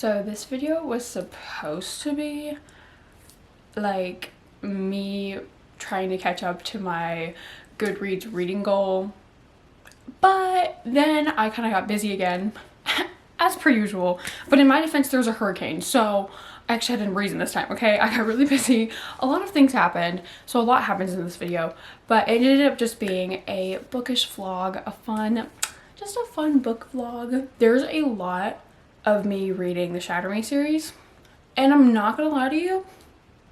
So this video was supposed to be like me trying to catch up to my Goodreads reading goal, but then I kind of got busy again as per usual. But in my defense, there was a hurricane, so I actually had a reason this time. Okay, I got really busy, a lot of things happened, so a lot happens in this video, but it ended up just being a bookish vlog, just a fun book vlog. There's a lot of me reading the Shatter Me series, and I'm not gonna lie to you,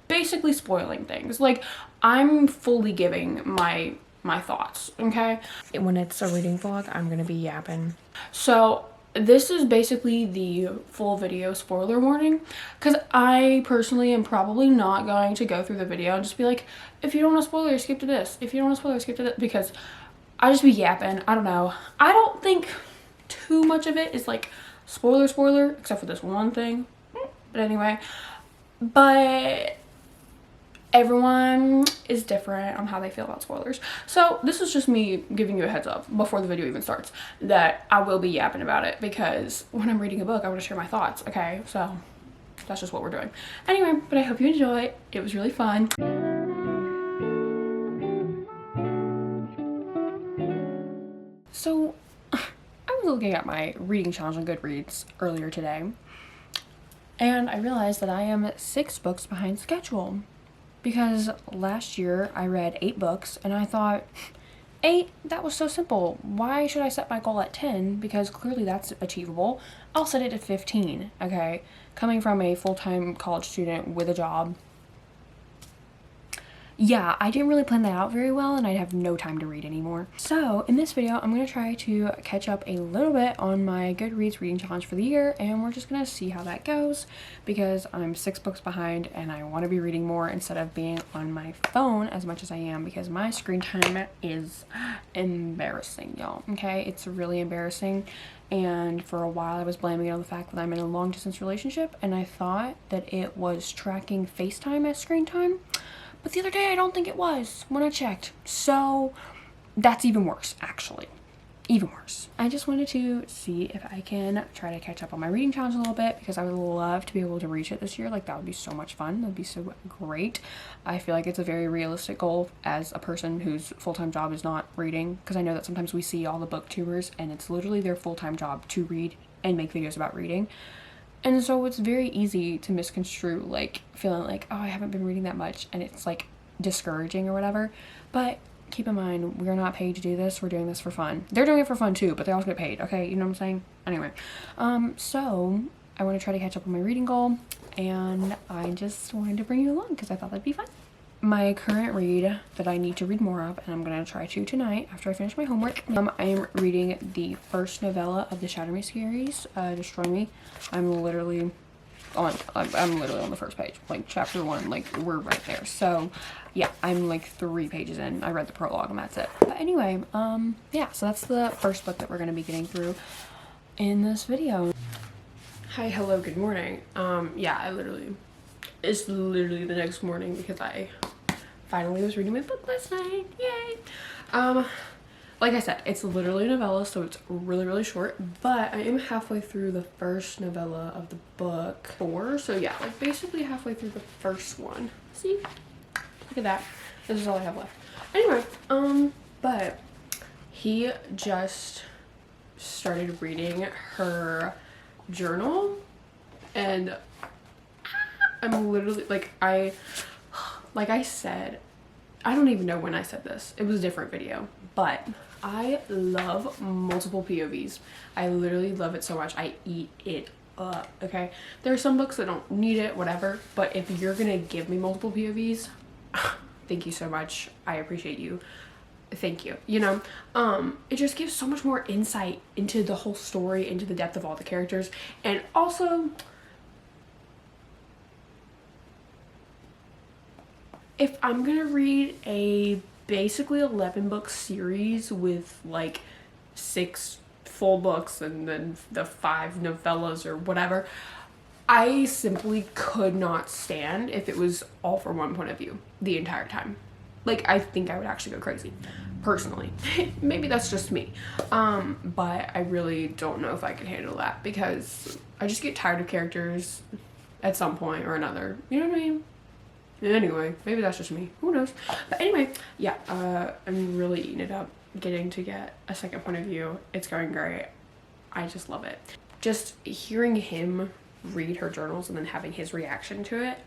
basically spoiling things. Like, I'm fully giving my thoughts, okay? When it's a reading vlog, I'm gonna be yapping. So this is basically the full video spoiler warning, because I personally am probably not going to go through the video and just be like, if you don't want a spoiler, skip to this. If you don't want a spoiler, skip to this, because I just be yapping. I don't know. I don't think too much of it is like spoiler, except for this one thing. But anyway, but everyone is different on how they feel about spoilers. So this is just me giving you a heads up before the video even starts that I will be yapping about it, because when I'm reading a book, I want to share my thoughts, okay? So that's just what we're doing. Anyway, but I hope you enjoy it. It was really fun. So I was looking at my reading challenge on Goodreads earlier today, and I realized that I am 6 books behind schedule. Because last year I read 8 books, and I thought, 8, that was so simple. Why should I set my goal at 10? Because clearly that's achievable. I'll set it at 15, okay? Coming from a full-time college student with a job, yeah, I didn't really plan that out very well, and I'd have no time to read anymore. So in this video, I'm going to try to catch up a little bit on my Goodreads reading challenge for the year, and we're just going to see how that goes, because I'm 6 books behind and I want to be reading more instead of being on my phone as much as I am, because my screen time is embarrassing, y'all, okay? It's really embarrassing. And for a while I was blaming it on the fact that I'm in a long distance relationship, and I thought that it was tracking FaceTime as screen time. But the other day, I don't think it was when I checked. So that's even worse, actually. Even worse. I just wanted to see if I can try to catch up on my reading challenge a little bit, because I would love to be able to reach it this year. Like, that would be so much fun. That would be so great. I feel like it's a very realistic goal as a person whose full-time job is not reading, because I know that sometimes we see all the booktubers and it's literally their full-time job to read and make videos about reading. And so it's very easy to misconstrue, like, feeling like, oh, I haven't been reading that much, and it's, like, discouraging or whatever. But keep in mind, we're not paid to do this. We're doing this for fun. They're doing it for fun, too, but they also get paid, okay? You know what I'm saying? Anyway, so I want to try to catch up on my reading goal, and I just wanted to bring you along because I thought that'd be fun. My current read that I need to read more of, and I'm going to try to tonight after I finish my homework, I am reading the first novella of the Shatter Me series, Destroy Me. I'm literally on the first page, like chapter 1, like we're right there. So yeah, I'm like 3 pages in. I read the prologue and that's it. But anyway, yeah, so that's the first book that we're going to be getting through in this video. Hi, hello, good morning. Yeah, it's literally the next morning because I finally was reading my book last night. Yay! Like I said, it's literally a novella, so it's really short, but I am halfway through the first novella of the book 4. So yeah, like basically halfway through the first one. See? Look at that. This is all I have left. Anyway, but he just started reading her journal, and I'm literally like I said, I don't even know when I said this. It was a different video, but I love multiple POVs. I literally love it so much. I eat it up, okay? There are some books that don't need it, whatever, but if you're gonna give me multiple POVs, thank you so much. I appreciate you. Thank you. You know, it just gives so much more insight into the whole story, into the depth of all the characters, and also, if I'm gonna read a basically 11 book series with like 6 full books and then the 5 novellas or whatever, I simply could not stand if it was all from one point of view the entire time. like, I think I would actually go crazy, personally. Maybe that's just me. But I really don't know if I could handle that because I just get tired of characters at some point or another. You know what I mean? Anyway, maybe that's just me. Who knows? But anyway, yeah, I'm really eating it up. Getting to get a second point of view. It's going great. I just love it. Just hearing him read her journals and then having his reaction to it.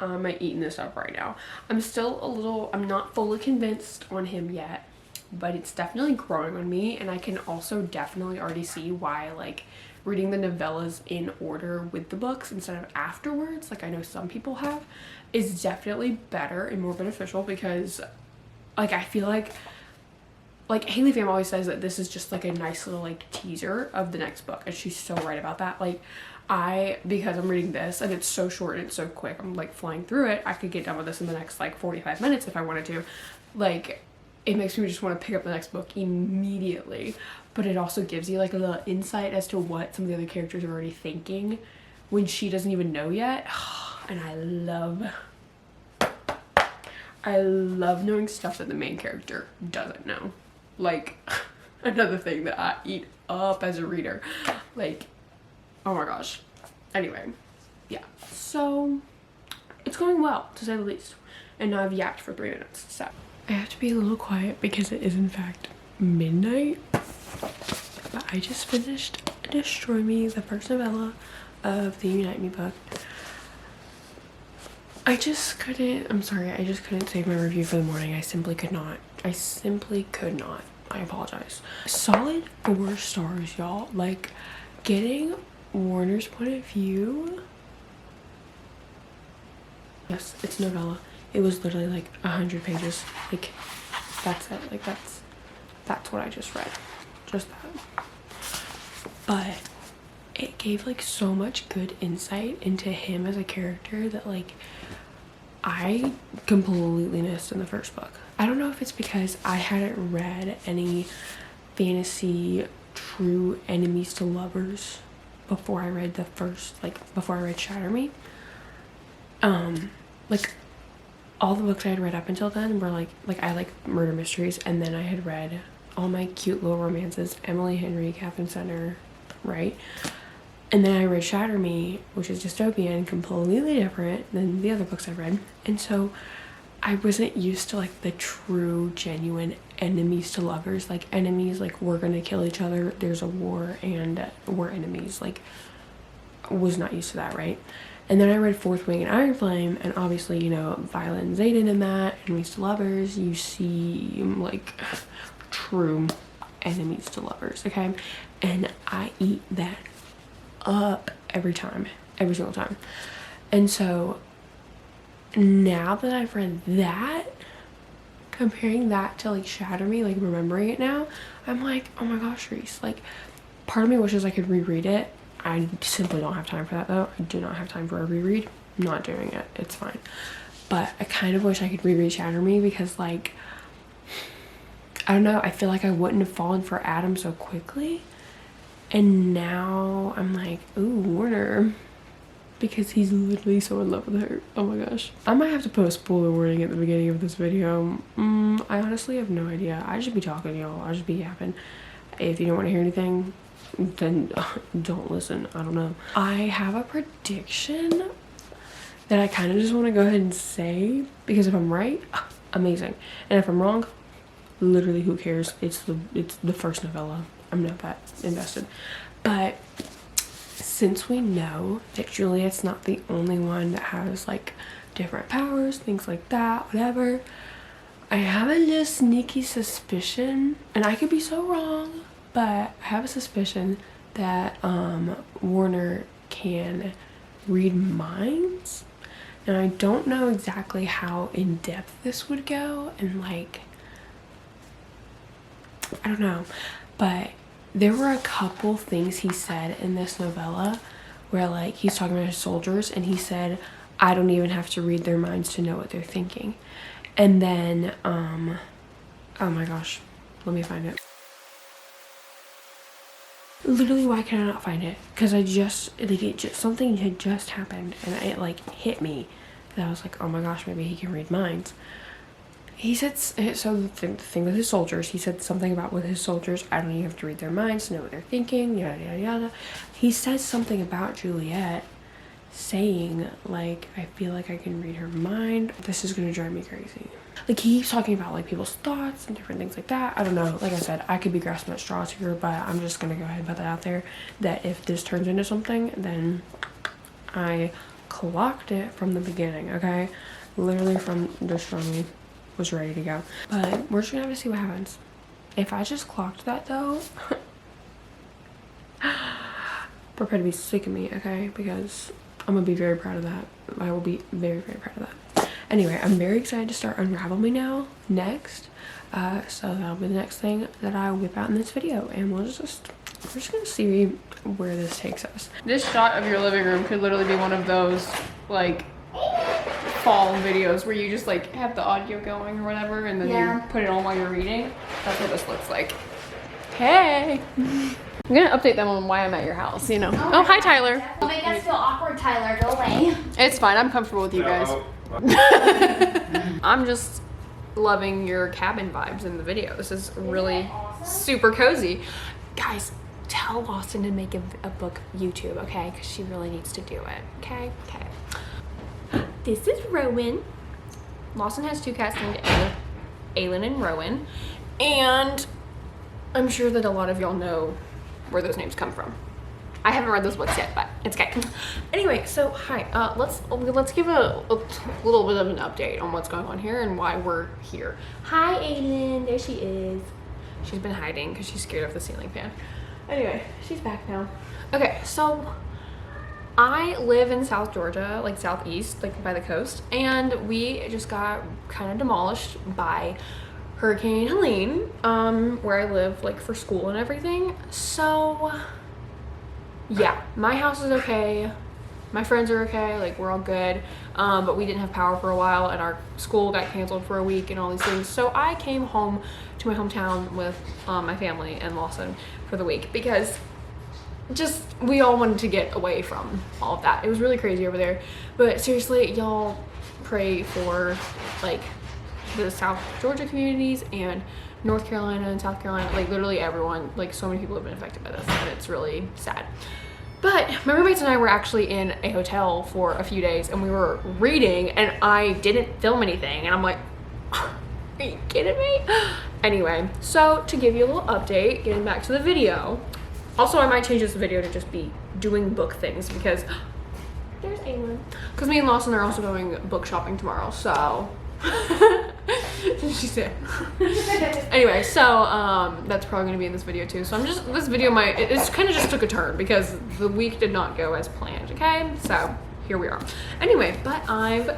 I'm eating this up right now. I'm not fully convinced on him yet, but it's definitely growing on me, and I can also definitely already see why, like, reading the novellas in order with the books instead of afterwards, like I know some people have, is definitely better and more beneficial because, like, I feel like Haley Pham always says that this is just like a nice little like teaser of the next book, and she's so right about that. Like, because I'm reading this and it's so short and it's so quick, I'm like flying through it, I could get done with this in the next like 45 minutes if I wanted to. Like, it makes me just want to pick up the next book immediately, but it also gives you like a little insight as to what some of the other characters are already thinking when she doesn't even know yet. And I love knowing stuff that the main character doesn't know. Like, another thing that I eat up as a reader. Like, oh my gosh. Anyway, yeah. So, it's going well, to say the least. And now I've yapped for 3 minutes, so. I have to be a little quiet because it is, in fact, midnight. But I just finished Destroy Me, the first novella of the Unite Me book. I just couldn't save my review for the morning. I simply could not. I apologize. Solid 4 stars, y'all. Like, getting Warner's point of view. Yes, it's a novella. It was literally like 100 pages. Like, that's it. Like, that's what I just read. Just that. But it gave like so much good insight into him as a character that like I completely missed in the first book. I don't know if it's because I hadn't read any fantasy true enemies to lovers before I read before I read Shatter Me. Like, all the books I had read up until then were like I like murder mysteries, and then I had read all my cute little romances, Emily Henry, Catherine Center, right? And then I read Shatter Me, which is dystopian, completely different than the other books I read. And so I wasn't used to like the true, genuine enemies to lovers. Like, enemies, like, we're gonna kill each other, there's a war, and we're enemies. Like, was not used to that, right? And then I read Fourth Wing and Iron Flame, and obviously, you know, Violet and Xaden in that, enemies to lovers, you see, like, true enemies to lovers, okay? And I eat that up every single time. And so now that I've read that, comparing that to like Shatter Me, like remembering it now, I'm like, oh my gosh, Reese, like, part of me wishes I could reread it. I simply don't have time for that though. I do not have time for a reread. I'm not doing it. It's fine. But I kind of wish I could reread Shatter Me because, like, I don't know, I feel like I wouldn't have fallen for Adam so quickly. And now I'm like, ooh, Warner, because he's literally so in love with her. Oh my gosh. I might have to put a spoiler warning at the beginning of this video. I honestly have no idea. I should be talking to y'all. I should be yapping. If you don't want to hear anything, then don't listen. I don't know. I have a prediction that I kind of just want to go ahead and say, because if I'm right, amazing. And if I'm wrong, literally who cares? It's the first novella. I'm not that invested. But since we know that Juliet's not the only one that has like different powers, things like that, whatever, I have a just sneaky suspicion, and I could be so wrong, but I have a suspicion that Warner can read minds. And I don't know exactly how in depth this would go, and like, I don't know, but there were a couple things he said in this novella where, like, he's talking about his soldiers and he said, I don't even have to read their minds to know what they're thinking. And then oh my gosh, let me find it. Literally, why can I not find it? Because something had just happened and it like hit me that I was like, oh my gosh, maybe he can read minds. he said, so the thing with his soldiers, he said something about with his soldiers, I don't even have to read their minds to know what they're thinking, yada, yada, yada. He says something about Juliet saying, like, I feel like I can read her mind. This is gonna drive me crazy. Like, he keeps talking about, like, people's thoughts and different things like that. I don't know. Like I said, I could be grasping at straws here, but I'm just gonna go ahead and put that out there, that if this turns into something, then I clocked it from the beginning, okay? Literally from the strum was ready to go. But we're just gonna have to see what happens. If I just clocked that though, prepare to be sick of me, okay? Because I'm gonna be very proud of that. I will be very, very proud of that. Anyway, I'm very excited to start Unravel Me now next. So that'll be the next thing that I whip out in this video, and we're just gonna see where this takes us. This shot of your living room could literally be one of those like fall videos where you just like have the audio going or whatever, and then you put it on while you're reading. That's what this looks like. Hey. I'm gonna update them on why I'm at your house, you know. Oh, hi Tyler. Don't make us feel awkward, Tyler. Go away. It's fine. I'm comfortable with you guys. I'm just loving your cabin vibes in the video. This is really super cozy. Guys, tell Lawson to make a book YouTube, okay? Because she really needs to do it, okay? Okay. This is Rowan. Lawson has two cats named Aylin and Rowan. And I'm sure that a lot of y'all know where those names come from. I haven't read those books yet, but it's okay. Anyway, so hi. Let's give a little bit of an update on what's going on here and why we're here. Hi, Aylin. There she is. She's been hiding because she's scared of the ceiling fan. Anyway, she's back now. Okay, so I live in South Georgia, like southeast, like by the coast, and we just got kind of demolished by Hurricane Helene, where I live, like for school and everything. So yeah, my house is okay, my friends are okay, like we're all good, but we didn't have power for a while and our school got canceled for a week and all these things. So I came home to my hometown with my family and Lawson for the week because just we all wanted to get away from all of that. It was really crazy over there, but seriously, y'all pray for like the South Georgia communities and North Carolina and South Carolina, like literally everyone, like so many people have been affected by this and it's really sad. But my roommates and I were actually in a hotel for a few days and we were reading and I didn't film anything and I'm like, are you kidding me? Anyway, so to give you a little update, getting back to the video. Also, I might change this video to just be doing book things because there's Aylin. Because me and Lawson are also going book shopping tomorrow, so she said. Anyway, so that's probably gonna be in this video too. So this video it's kind of just took a turn because the week did not go as planned. Okay, so here we are. Anyway, but I've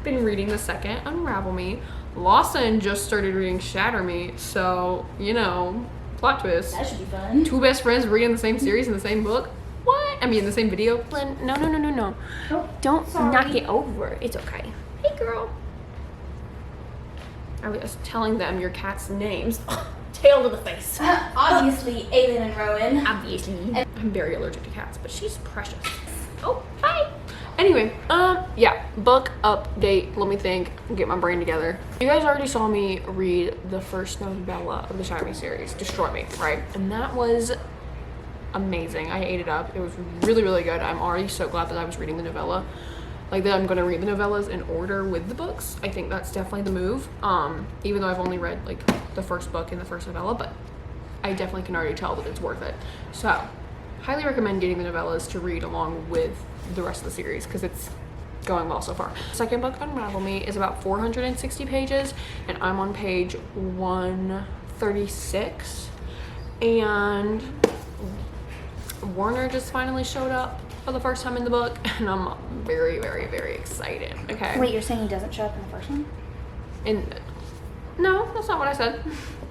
been reading the second Unravel Me. Lawson just started reading Shatter Me, so you know, plot twist. That should be fun. Two best friends reading the same series in the same book. What? I mean, the same video. No. Oh, Don't sorry. knock it over. It's okay. Hey, girl. I was telling them your cat's names. Tail to the face. Obviously, Aylin and Rowan. Obviously. I'm very allergic to cats, but she's precious. Oh, hi. Anyway, yeah, book update. Let me think, get my brain together. You guys already saw me read the first novella of the Shatter Me series, Destroy Me, right? And that was amazing. I ate it up. It was really, really good. I'm already so glad that I was reading the novella. Like that I'm gonna read the novellas in order with the books. I think that's definitely the move. Even though I've only read like the first book and the first novella, but I definitely can already tell that it's worth it. So, highly recommend getting the novellas to read along with the rest of the series because it's going well so far. Second book, Unravel Me, is about 460 pages and I'm on page 136. And Warner just finally showed up for the first time in the book and I'm very, very, very excited. Okay. Wait, you're saying he doesn't show up in the first one? No, that's not what I said.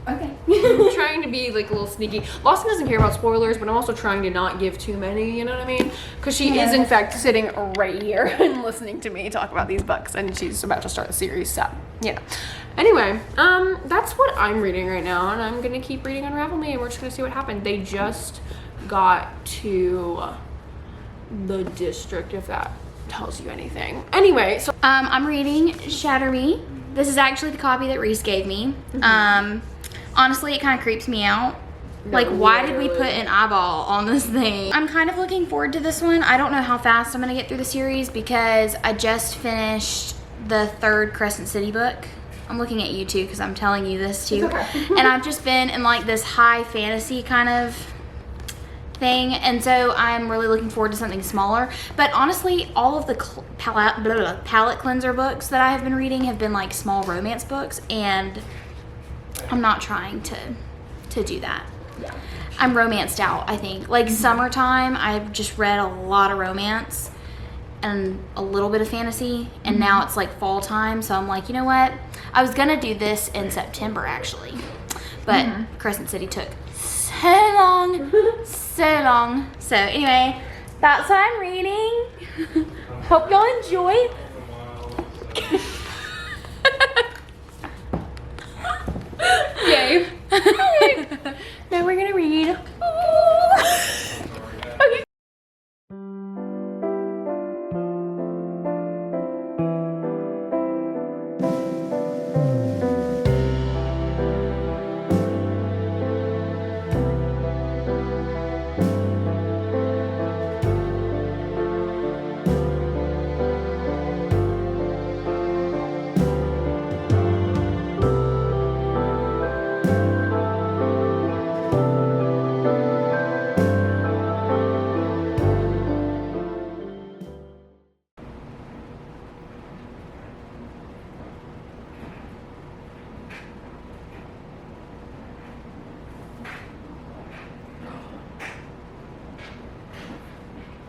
Okay. I'm trying to be like a little sneaky. Lawson doesn't care about spoilers, but I'm also trying to not give too many, you know what I mean? Because she is in fact sitting right here and listening to me talk about these books and she's about to start the series, so yeah. Anyway, that's what I'm reading right now and I'm gonna keep reading Unravel Me and we're just gonna see what happened. They just got to the district, if that tells you anything. Anyway, so I'm reading Shatter Me. This is actually the copy that Reese gave me. Honestly, it kind of creeps me out. Like, why did we put an eyeball on this thing? I'm kind of looking forward to this one. I don't know how fast I'm gonna get through the series because I just finished the 3rd Crescent City book. I'm looking at you too because I'm telling you this too. Okay. And I've just been in like this high fantasy kind of thing, and so I'm really looking forward to something smaller. But honestly, all of the palette cleanser books that I have been reading have been like small romance books, and I'm not trying to do that. I'm romanced out, I think. Like summertime, I've just read a lot of romance and a little bit of fantasy, and now it's like fall time, so I'm like, you know what? I was gonna do this in September actually, but Crescent City took so long, so long. So anyway, that's what I'm reading. Hope y'all enjoy. Yay. Now we're gonna read. Okay.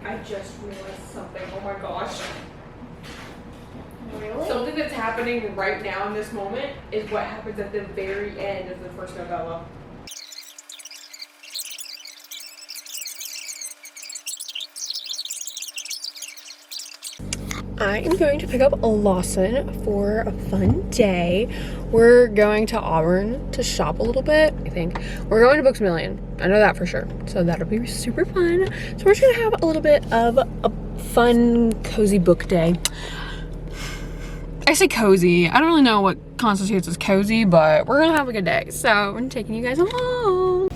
I just realized something. Oh my gosh. Really? Something that's happening right now in this moment is what happens at the very end of the first novella. I am going to pick up Lawson for a fun day. We're going to Auburn to shop a little bit, I think. We're going to Books A Million. I know that for sure. So that'll be super fun. So we're just gonna have a little bit of a fun, cozy book day. I say cozy. I don't really know what constitutes as cozy, but we're gonna have a good day. So I'm taking you guys along.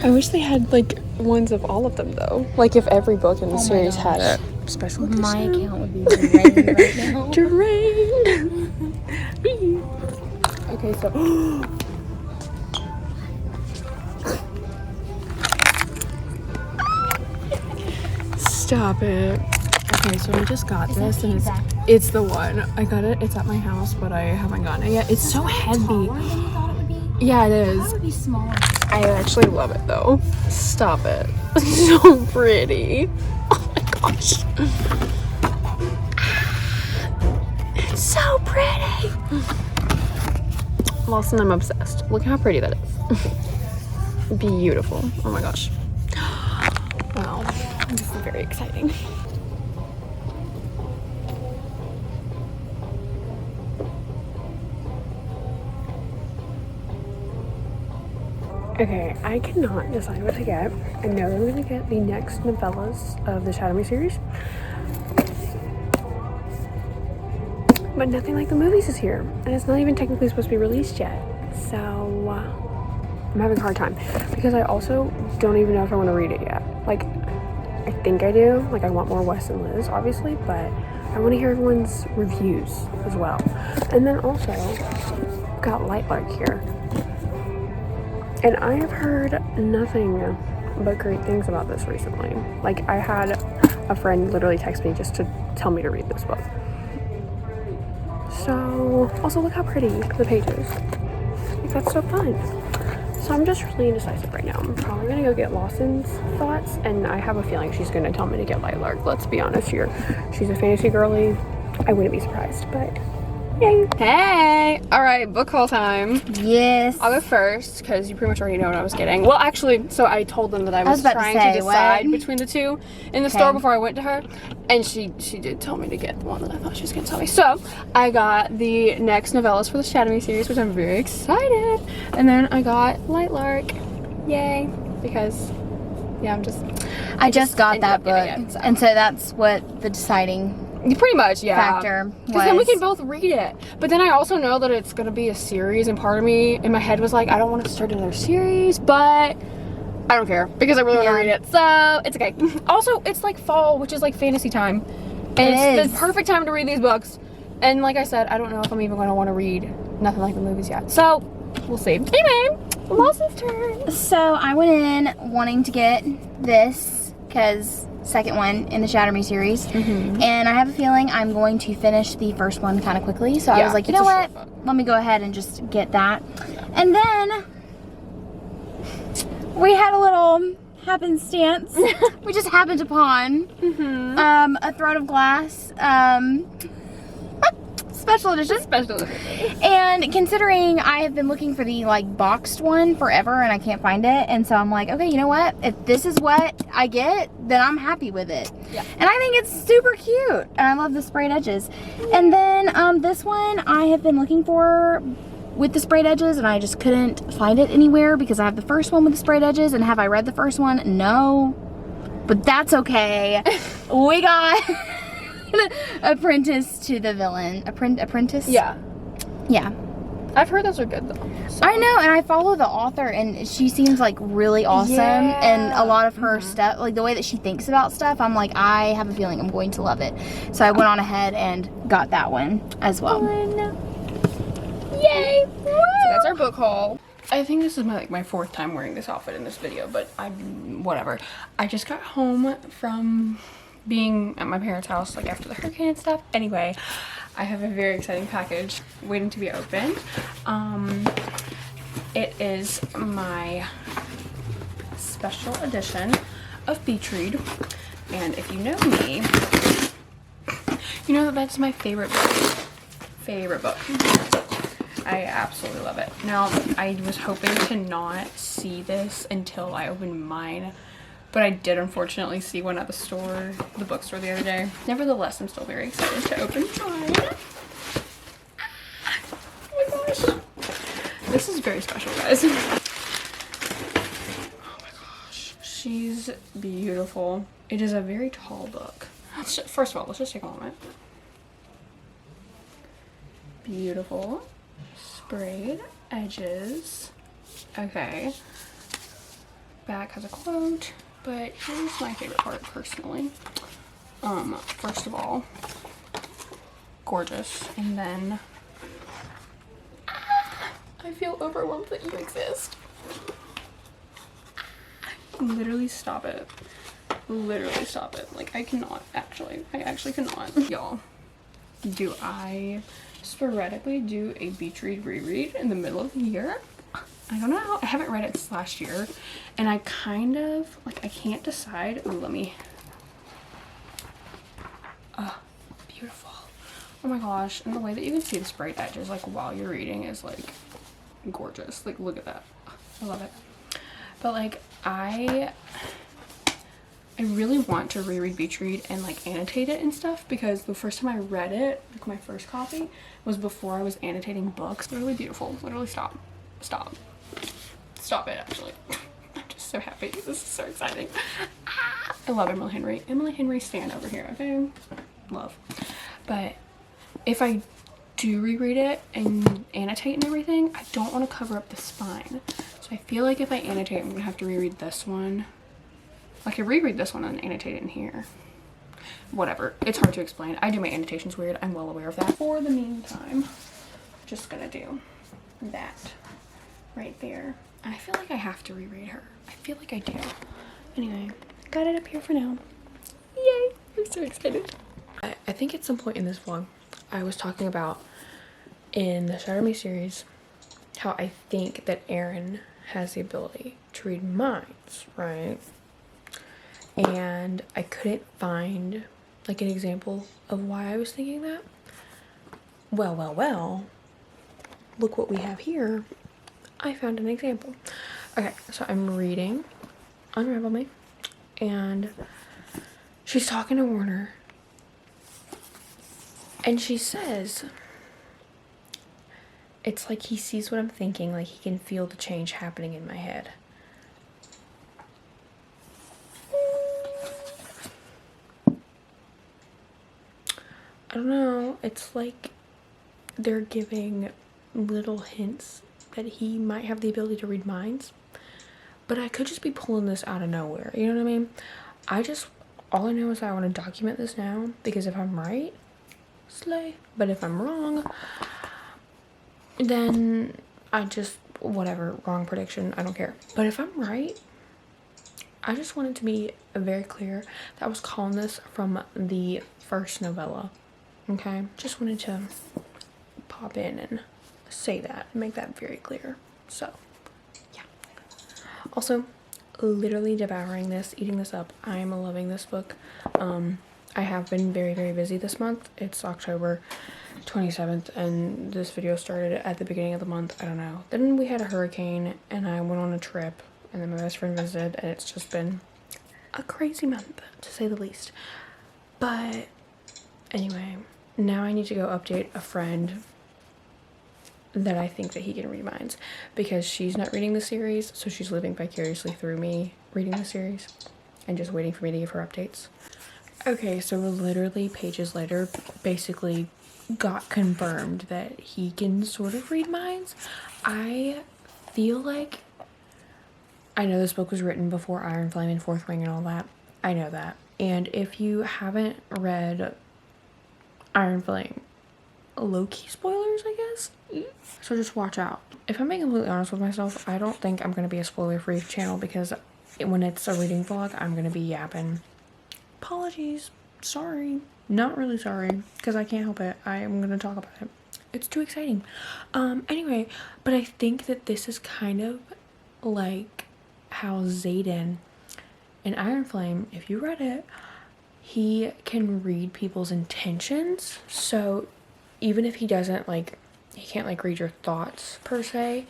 I wish they had like ones of all of them though. Like if every book in the series had a special edition. My account would be drained right now. Drained. Okay, so stop it. Okay, so I just got this and it's the one. I got it. It's at my house, but I haven't gotten it yet. It's so heavy. Yeah, it is. That would be smaller. I actually love it though. Stop it. It's so pretty. Oh my gosh. It's so pretty. Lawson, I'm obsessed. Look how pretty that is. Beautiful. Oh my gosh. Wow. This is very exciting. Okay, I cannot decide what to get. I know I'm going to get the next novellas of the Shadow Me series. But nothing like the movies is here. And it's not even technically supposed to be released yet. So, I'm having a hard time. Because I also don't even know if I want to read it yet. Like, I think I do. Like, I want more Wes and Liz, obviously. But I want to hear everyone's reviews as well. And then also, I've got Lightlark here. And I have heard nothing but great things about this recently. Like, I had a friend literally text me just to tell me to read this book. So, also look how pretty the pages. Like, that's so fun. So I'm just really indecisive right now. I'm probably gonna go get Lawson's thoughts, and I have a feeling she's gonna tell me to get Lightlark. Let's be honest here. She's a fantasy girly. I wouldn't be surprised, but Yay. Hey! Alright, book haul time. Yes. I'll go first because you pretty much already know what I was getting. Well, actually, so I told them that I was about to trying say, to decide what? between the two in the store before I went to her. And she did tell me to get the one that I thought she was going to tell me. So, I got the next novellas for the Shadow series, which I'm very excited. And then I got Light Lark. Yay. Because, yeah, I just got ended that up getting book. it, so. And so that's what the deciding Pretty much, yeah. factor Because then we was. can both read it. But then I also know that it's going to be a series, and part of me in my head was like, I don't want to start another series, but I don't care because I really want to read it. So it's okay. Also, it's like fall, which is like fantasy time. And it's the perfect time to read these books. And like I said, I don't know if I'm even going to want to read nothing like the movies yet. So we'll see. Anyway, Lawson's turn. So I went in wanting to get this because second one in the Shatter Me series, and I have a feeling I'm going to finish the first one kind of quickly. So I was like, you know what? Let me go ahead and just get that. And then we had a little happenstance. We just happened upon a Throne of Glass special edition. And considering I have been looking for the like boxed one forever and I can't find it, and so I'm like, okay, you know what? If this is what I get, then I'm happy with it. Yeah. And I think it's super cute, and I love the sprayed edges. And then this one I have been looking for with the sprayed edges, and I just couldn't find it anywhere because I have the first one with the sprayed edges. And have I read the first one? No, but that's okay. We got Apprentice to the Villain. Apprentice? Yeah. Yeah. I've heard those are good though. So. I know, and I follow the author, and she seems like really awesome. Yeah. And a lot of her stuff, like the way that she thinks about stuff, I'm like, I have a feeling I'm going to love it. So I went on ahead and got that one as well. Yay! Woo! So that's our book haul. I think this is my fourth time wearing this outfit in this video, but whatever. I just got home from being at my parents' house like after the hurricane and stuff. Anyway, I have a very exciting package waiting to be opened. It is my special edition of Beach Read, and if you know me, you know that that's my favorite book. I absolutely love it. Now, I was hoping to not see this until I opened mine, but I did unfortunately see one at the bookstore the other day. Nevertheless, I'm still very excited to open mine. Oh my gosh. This is very special, guys. Oh my gosh. She's beautiful. It is a very tall book. First of all, let's just take a moment. Beautiful. Sprayed edges. Okay. Back has a quote. But here's my favorite part, personally. First of all, gorgeous. And then, I feel overwhelmed that you exist. Literally stop it. Literally stop it. Like, I actually cannot. Y'all, do I sporadically do a beach read reread in the middle of the year? I don't know. I haven't read it this last year, and I kind of like, I can't decide. Ooh, let me. Beautiful. Oh my gosh. And the way that you can see the sprayed edges like while you're reading is like gorgeous. Like, look at that. I love it. But like, I really want to reread Beach Read and like annotate it and stuff, because the first time I read it, like my first copy, was before I was annotating books. Literally beautiful. Literally stop it, actually. I'm just so happy. This is so exciting. I love Emily Henry. Emily Henry stan over here, okay? Love. But if I do reread it and annotate and everything, I don't want to cover up the spine. So I feel like if I annotate, I'm gonna have to reread this one. I could reread this one and annotate it in here. Whatever. It's hard to explain. I do my annotations weird. I'm well aware of that. For the meantime, just gonna do that right there. I feel like I have to reread her. I feel like I do. Anyway, got it up here for now. Yay! I'm so excited. I think at some point in this vlog, I was talking about in the Shatter Me series how I think that Erin has the ability to read minds, right? And I couldn't find like an example of why I was thinking that. Well, look what we have here. I found an example. Okay, so I'm reading Unravel Me, and she's talking to Warner, and she says, it's like he sees what I'm thinking, like he can feel the change happening in my head. I don't know, it's like they're giving little hints that he might have the ability to read minds, but I could just be pulling this out of nowhere, you know what I mean? All I know is that I want to document this now, because if I'm right, slay, but if I'm wrong, then whatever, wrong prediction, I don't care. But if I'm right, I just want it to be very clear that I was calling this from the first novella, okay? Just wanted to pop in and say that, make that very clear. So, yeah. Also, literally devouring this, eating this up. I am loving this book. I have been very, very busy this month. It's October 27th, and this video started at the beginning of the month. I don't know. Then we had a hurricane, and I went on a trip, and then my best friend visited, and it's just been a crazy month, to say the least. But anyway, now I need to go update a friend that I think that he can read minds, because she's not reading the series, so she's living vicariously through me reading the series and just waiting for me to give her updates. Okay, so literally pages later, basically got confirmed that he can sort of read minds. I feel like, I know this book was written before Iron Flame and Fourth Wing and all that. I know that. And if you haven't read Iron Flame, low-key spoilers, I guess? So just watch out. If I'm being completely honest with myself, I don't think I'm going to be a spoiler-free channel, because when it's a reading vlog, I'm going to be yapping. Apologies. Sorry. Not really sorry, because I can't help it. I am going to talk about it. It's too exciting. Anyway, but I think that this is kind of like how Xaden in Iron Flame, if you read it, he can read people's intentions. So even if he doesn't, like, he can't, like, read your thoughts per se,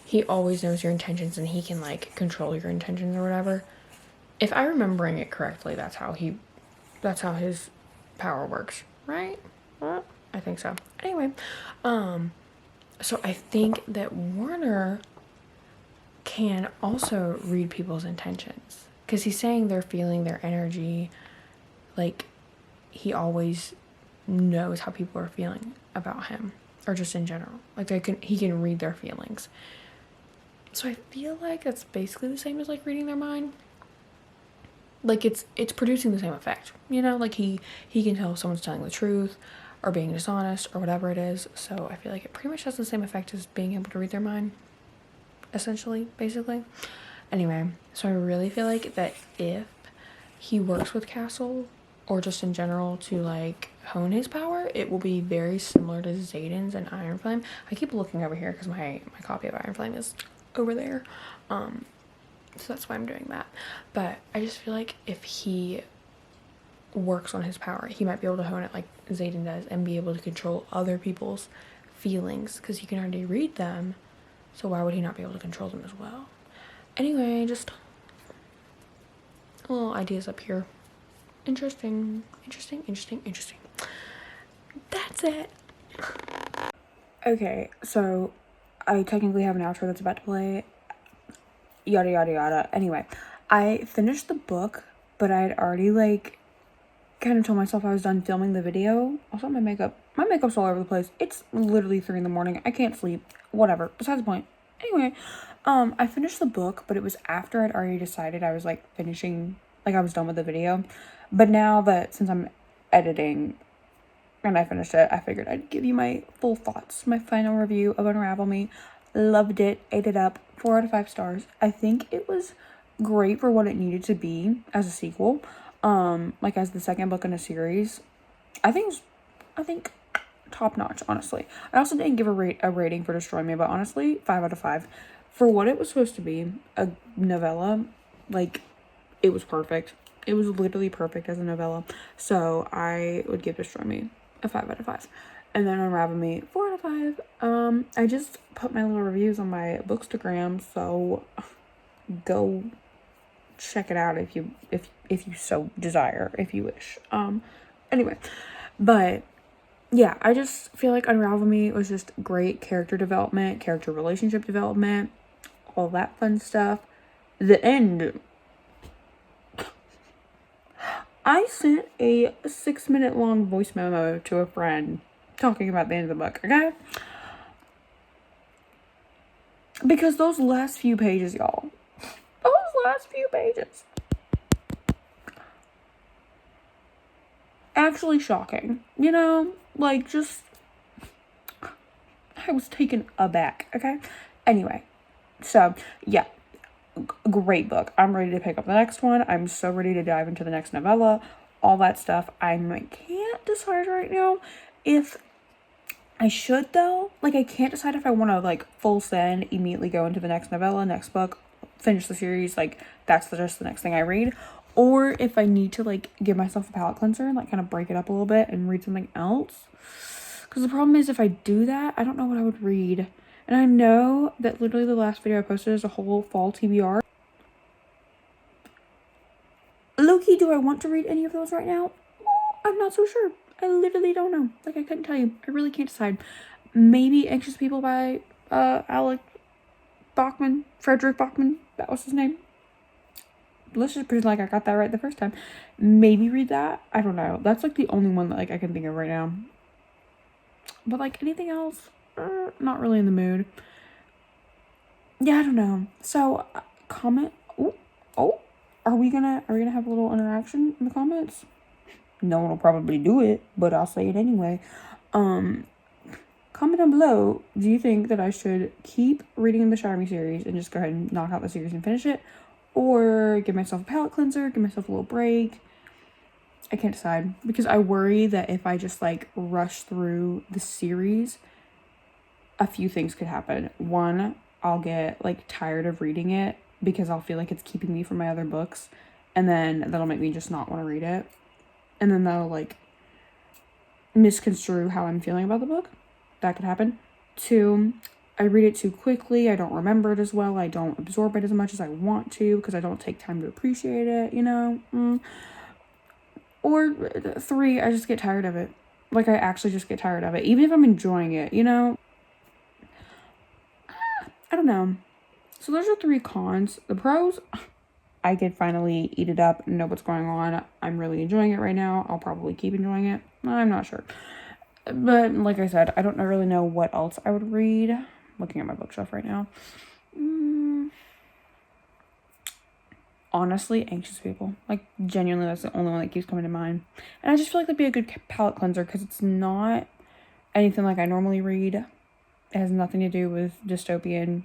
he always knows your intentions, and he can, like, control your intentions or whatever. If I'm remembering it correctly, that's how his power works, right? I think so. Anyway, so I think that Warner can also read people's intentions, because he's saying they're feeling their energy. Like, he always knows how people are feeling about him, or just in general. Like, he can read their feelings. So I feel like that's basically the same as, like, reading their mind. Like, it's producing the same effect, you know? Like, he can tell if someone's telling the truth or being dishonest or whatever it is. So I feel like it pretty much has the same effect as being able to read their mind, essentially, basically. Anyway, so I really feel like that if he works with Castle, or just in general, to, like, hone his power, it will be very similar to Xaden's and Iron Flame. I keep looking over here because my copy of Iron Flame is over there. So that's why I'm doing that. But I just feel like if he works on his power, he might be able to hone it like Xaden does, and be able to control other people's feelings, because he can already read them. So why would he not be able to control them as well? Anyway, just little ideas up here. Interesting. That's it. Okay, so I technically have an outro that's about to play. Yada yada yada. Anyway, I finished the book, but I had already, like, kind of told myself I was done filming the video. Also, my makeup's all over the place. It's literally 3 in the morning. I can't sleep. Whatever. Besides the point. Anyway, I finished the book, but it was after I'd already decided I was, like, finishing, like, I was done with the video. But now that, since I'm editing and I finished it, I figured I'd give you my full thoughts, my final review of Unravel Me. Loved it, ate it up, 4 out of 5 stars. I think it was great for what it needed to be as a sequel, like as the second book in a series. I think top notch, honestly. I also didn't give a rating for Destroy Me, but honestly, 5 out of 5 for what it was supposed to be, a novella. Like, it was perfect. It was literally perfect as a novella. So I would give Destroy Me a 5 out of 5. And then Unravel Me, 4 out of 5. I just put my little reviews on my bookstagram, so go check it out if you so desire, if you wish. Anyway, but yeah, I just feel like Unravel Me was just great character development, character relationship development, all that fun stuff. The end. I sent a 6-minute long voice memo to a friend talking about the end of the book, okay? Because those last few pages, y'all. Those last few pages. Actually shocking. You know? Like, just... I was taken aback, okay? Anyway. So, yeah. Great book. I'm ready to pick up the next one. I'm so ready to dive into the next novella. All that stuff. I can't decide right now if I should, though. Like, I can't decide if I want to, like, full send, immediately go into the next novella, next book, finish the series. Like, that's just the next thing I read. Or if I need to, like, give myself a palate cleanser and, like, kind of break it up a little bit and read something else. Because the problem is, if I do that, I don't know what I would read. And I know that literally the last video I posted is a whole fall TBR. Low-key, do I want to read any of those right now? I'm not so sure. I literally don't know. Like, I couldn't tell you. I really can't decide. Maybe Anxious People by Frederick Bachman. That was his name. Let's just pretend like I got that right the first time. Maybe read that. I don't know. That's like the only one that like I can think of right now. But like anything else, not really in the mood. Yeah, I don't know. So comment. Oh, are we gonna have a little interaction in the comments? No one will probably do it, but I'll say it anyway. Comment down below. Do you think that I should keep reading the Shatter Me series and just go ahead and knock out the series and finish it? Or give myself a palate cleanser, give myself a little break? I can't decide. Because I worry that if I just, like, rush through the series, a few things could happen. One, I'll get, like, tired of reading it because I'll feel like it's keeping me from my other books. And then that'll make me just not want to read it. And then that'll, like, misconstrue how I'm feeling about the book. That could happen. 2, I read it too quickly. I don't remember it as well. I don't absorb it as much as I want to because I don't take time to appreciate it, you know? Or 3, I just get tired of it. Like, I actually just get tired of it. Even if I'm enjoying it, you know? I don't know. So those are 3 cons. The pros, I could finally eat it up and know what's going on. I'm really enjoying it right now. I'll probably keep enjoying it. I'm not sure. But like I said, I don't really know what else I would read. Looking at my bookshelf right now. Honestly, Anxious People. Like, genuinely, that's the only one that keeps coming to mind. And I just feel like that'd be a good palate cleanser because it's not anything like I normally read. It has nothing to do with dystopian,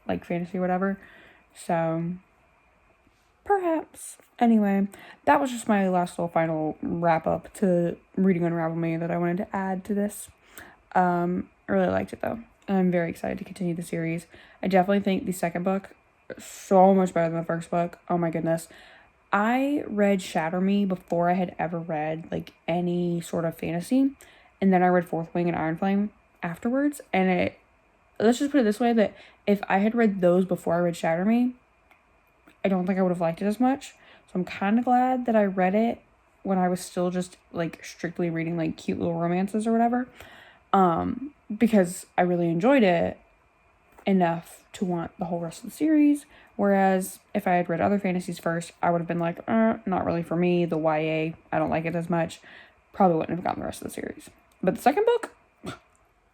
like, fantasy or whatever. So, perhaps. Anyway, that was just my last little final wrap up to reading Unravel Me that I wanted to add to this. I really liked it though. And I'm very excited to continue the series. I definitely think the second book is so much better than the first book. Oh my goodness. I read Shatter Me before I had ever read like any sort of fantasy. And then I read Fourth Wing and Iron Flame afterwards. And let's just put it this way, that if I had read those before I read Shatter Me, I don't think I would have liked it as much. So I'm kind of glad that I read it when I was still just like strictly reading like cute little romances or whatever. Because I really enjoyed it enough to want the whole rest of the series. Whereas if I had read other fantasies first, I would have been like, not really for me. The YA, I don't like it as much. Probably wouldn't have gotten the rest of the series. But the second book,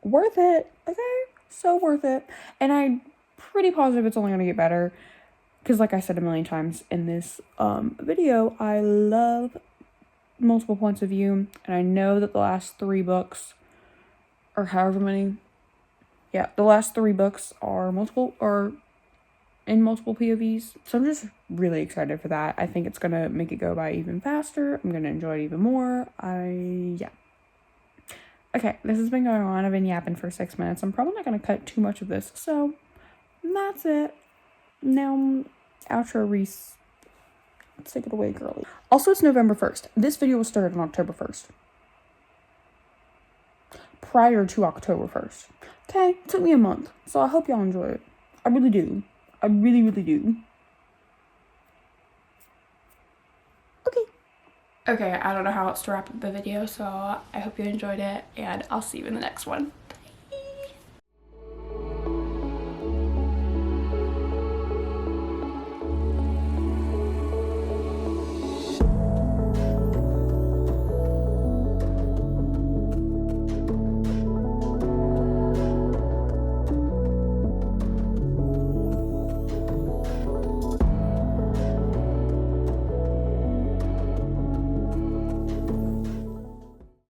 worth it. Okay, so worth it. And I'm pretty positive it's only going to get better. Because like I said a million times in this video, I love multiple points of view. And I know that the last 3 books, or however many, yeah, the last 3 books are in multiple POVs. So I'm just really excited for that. I think it's going to make it go by even faster. I'm going to enjoy it even more. Yeah. Okay, this has been going on. I've been yapping for 6 minutes. I'm probably not going to cut too much of this. So that's it. Now, outro Reese. Let's take it away, girly. Also, it's November 1st. This video was started on October 1st. prior to October 1st. Okay, it took me a month, so I hope y'all enjoy it. I really do. I really, really do. Okay, I don't know how else to wrap up the video, so I hope you enjoyed it, and I'll see you in the next one.